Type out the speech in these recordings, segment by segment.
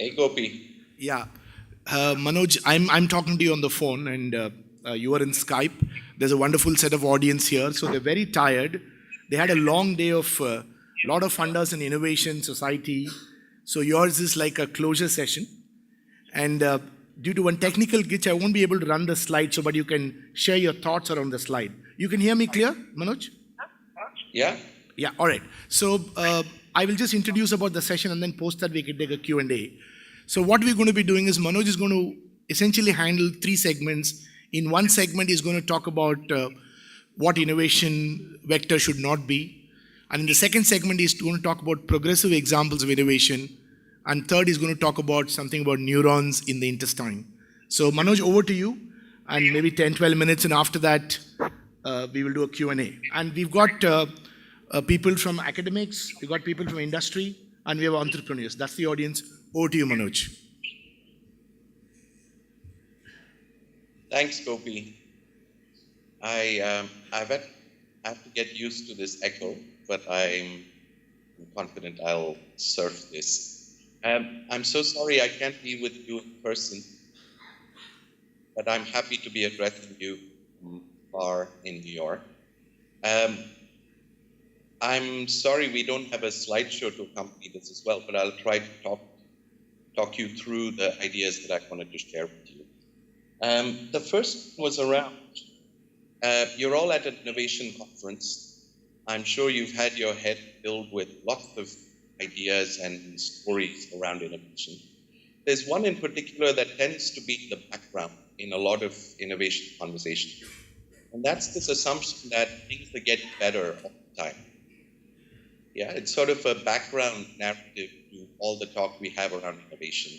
Hey, Gopi. Yeah. Manoj, I'm talking to you on the phone and you are in Skype. There's a wonderful set of audience here. So they're very tired. They had a long day of lot of funders in innovation society. So yours is like a closure session. And due to one technical glitch, I won't be able to run the slide. So, but you can share your thoughts around the slide. You can hear me clear, Manoj? Yeah? Yeah, all right. So I will just introduce about the session and then post that we can take a Q&A. So what we're going to be doing is Manoj is going to essentially handle three segments. In one segment, he's going to talk about what innovation vector should not be. And in the second segment, he's going to talk about progressive examples of innovation. And third, he's going to talk about something about neurons in the intestine. So Manoj, over to you. And maybe 10, 12 minutes. And after that, we will do a Q&A. And we've got people from academics, we've got people from industry, and we have entrepreneurs. That's the audience. Over to you, Manoj. Thanks, Gopi. I have to get used to this echo, but I'm confident I'll surf this. I'm so sorry I can't be with you in person, but I'm happy to be addressing you from far in New York. I'm sorry we don't have a slideshow to accompany this as well, but I'll try to talk you through the ideas that I wanted to share with you. The first was around, you're all at an innovation conference. I'm sure you've had your head filled with lots of ideas and stories around innovation. There's one in particular that tends to be the background in a lot of innovation conversations. And that's this assumption that things are getting better all the time. Yeah, it's sort of a background narrative to all the talk we have around innovation.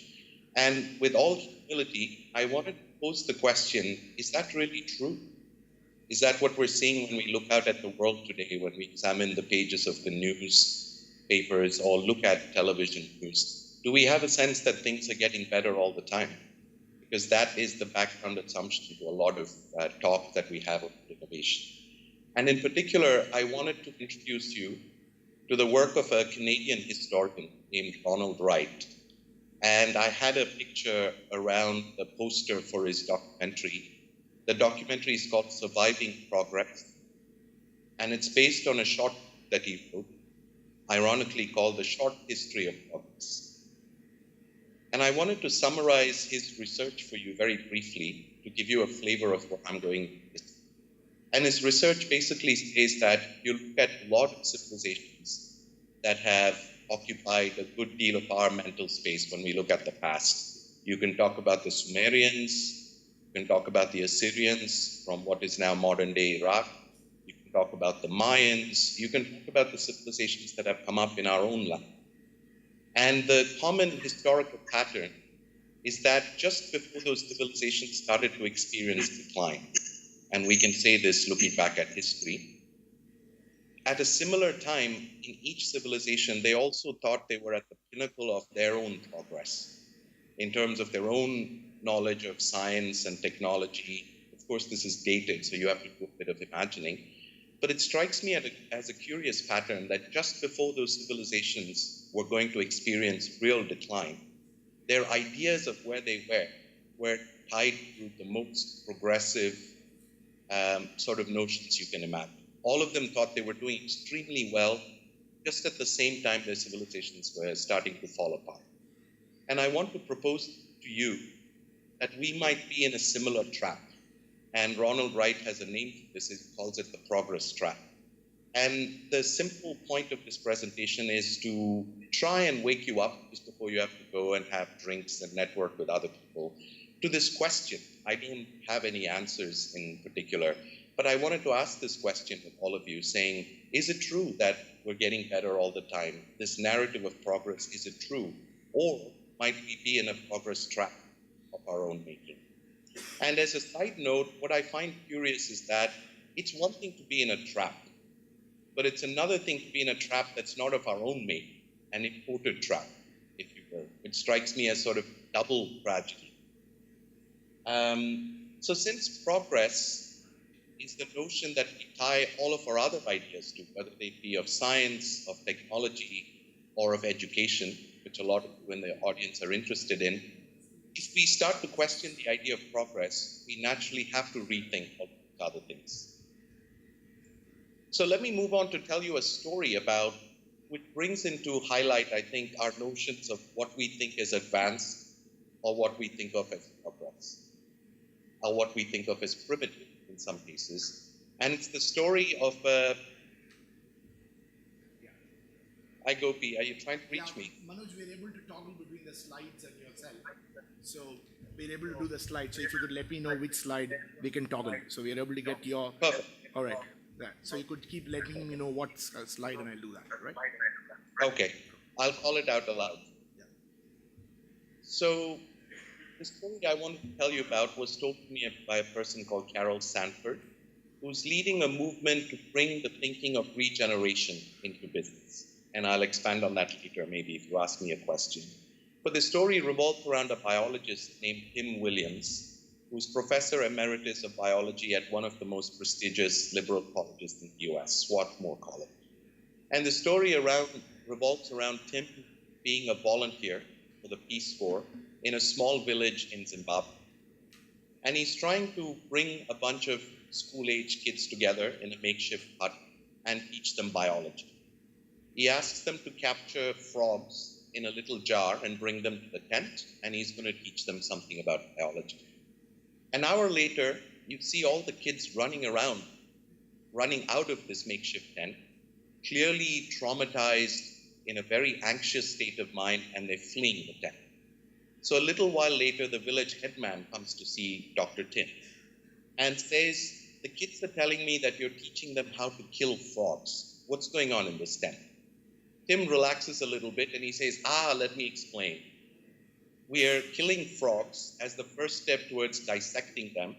And with all humility, I wanted to pose the question, is that really true? Is that what we're seeing when we look out at the world today, when we examine the pages of the newspapers or look at television news? Do we have a sense that things are getting better all the time? Because that is the background assumption to a lot of talk that we have about innovation. And in particular, I wanted to introduce you to the work of a Canadian historian named Ronald Wright. And I had a picture around the poster for his documentary. The documentary is called Surviving Progress. And it's based on a short that he wrote, ironically called The Short History of Progress. And I wanted to summarize his research for you very briefly to give you a flavor of what I'm going with. And his research basically says that you look at a lot of civilizations that have occupied a good deal of our mental space when we look at the past. You can talk about the Sumerians, you can talk about the Assyrians from what is now modern-day Iraq, you can talk about the Mayans, you can talk about the civilizations that have come up in our own land. And the common historical pattern is that just before those civilizations started to experience decline, and we can say this looking back at history, at a similar time in each civilization, they also thought they were at the pinnacle of their own progress in terms of their own knowledge of science and technology. Of course, this is dated, so you have to do a bit of imagining. But it strikes me as a curious pattern that just before those civilizations were going to experience real decline, their ideas of where they were tied to the most progressive sort of notions you can imagine. All of them thought they were doing extremely well, just at the same time their civilizations were starting to fall apart. And I want to propose to you that we might be in a similar trap. And Ronald Wright has a name for this, he calls it the progress trap. And the simple point of this presentation is to try and wake you up just before you have to go and have drinks and network with other people to this question. I don't have any answers in particular, but I wanted to ask this question with all of you, saying, is it true that we're getting better all the time? This narrative of progress, is it true? Or might we be in a progress trap of our own making? And as a side note, what I find curious is that it's one thing to be in a trap, but it's another thing to be in a trap that's not of our own making, an imported trap, if you will. It strikes me as sort of double tragedy. So since progress is the notion that we tie all of our other ideas to, whether they be of science, of technology, or of education, which a lot of you in the audience are interested in, if we start to question the idea of progress, we naturally have to rethink all these other things. So let me move on to tell you a story about, which brings into highlight, I think, our notions of what we think is advanced or what we think of as progress, or what we think of as primitive in some cases. And it's the story of Hi Gopi, are you trying to reach me? Manoj, we're able to toggle between the slides and yourself. So we're able to do the slide. So if you could let me know which slide we can toggle. So we're able to get your... Perfect. All right. That. So you could keep letting me know what slide and I'll do that, right? Okay. I'll call it out aloud. Yeah. So the story I wanted to tell you about was told to me by a person called Carol Sanford, who's leading a movement to bring the thinking of regeneration into business. And I'll expand on that later, maybe, if you ask me a question. But the story revolves around a biologist named Tim Williams, who's professor emeritus of biology at one of the most prestigious liberal colleges in the US, Swarthmore College. And the story revolves around Tim being a volunteer for the Peace Corps in a small village in Zimbabwe. And he's trying to bring a bunch of school-age kids together in a makeshift hut and teach them biology. He asks them to capture frogs in a little jar and bring them to the tent, and he's going to teach them something about biology. An hour later, you see all the kids running around, running out of this makeshift tent, clearly traumatized, in a very anxious state of mind, and they're fleeing the tent. So a little while later, the village headman comes to see Dr. Tim and says, "The kids are telling me that you're teaching them how to kill frogs. What's going on in this tent?" Tim relaxes a little bit and he says, let me explain. We are killing frogs as the first step towards dissecting them.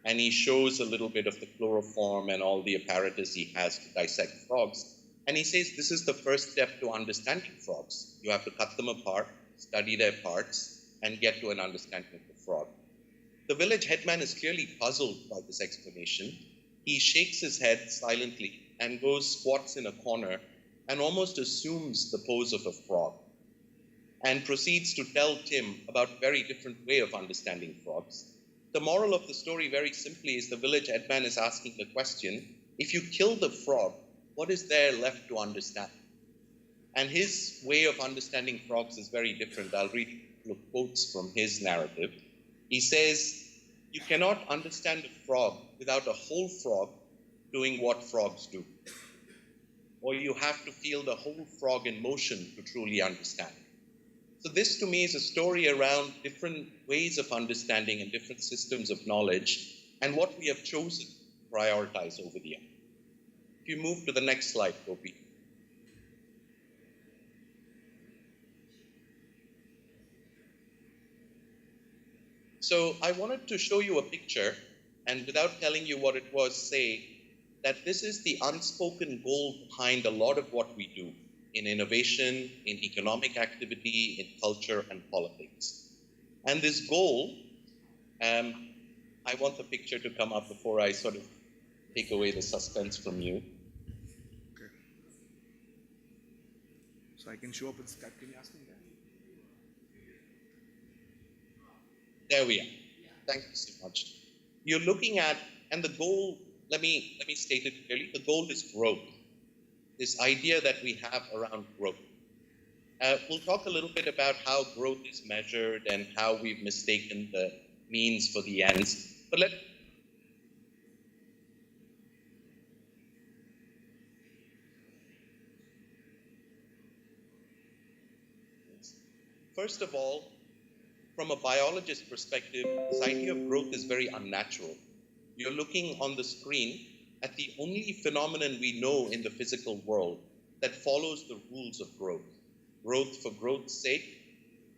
And he shows a little bit of the chloroform and all the apparatus he has to dissect frogs. And he says, this is the first step to understanding frogs. You have to cut them apart, study their parts, and get to an understanding of the frog. The village headman is clearly puzzled by this explanation. He shakes his head silently and goes squats in a corner and almost assumes the pose of a frog, and proceeds to tell Tim about a very different way of understanding frogs. The moral of the story, very simply, is the village headman is asking the question, if you kill the frog, what is there left to understand? And his way of understanding frogs is very different. I'll read a couple of quotes from his narrative. He says, you cannot understand a frog without a whole frog doing what frogs do. Or you have to feel the whole frog in motion to truly understand. So this to me is a story around different ways of understanding and different systems of knowledge and what we have chosen to prioritize over the other. If you move to the next slide, Gopi. So I wanted to show you a picture, and without telling you what it was, say that this is the unspoken goal behind a lot of what we do in innovation, in economic activity, in culture and politics. And this goal, I want the picture to come up before I sort of take away the suspense from you. Okay. So I can show up with that. Can you ask me that? There we are. Thank you so much. You're looking at, and the goal, let me state it clearly, the goal is growth. This idea that we have around growth. We'll talk a little bit about how growth is measured and how we've mistaken the means for the ends. But first of all, from a biologist's perspective, this idea of growth is very unnatural. You're looking on the screen at the only phenomenon we know in the physical world that follows the rules of growth. Growth for growth's sake,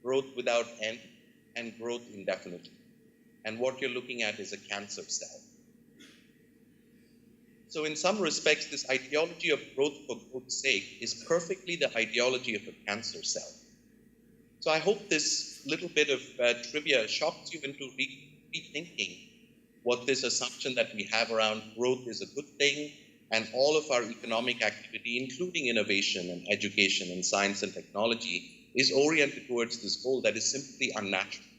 growth without end, and growth indefinitely. And what you're looking at is a cancer cell. So in some respects, this ideology of growth for growth's sake is perfectly the ideology of a cancer cell. So I hope this little bit of trivia shocks you into rethinking what this assumption that we have around growth is a good thing, and all of our economic activity, including innovation and education and science and technology, is oriented towards this goal that is simply unnatural.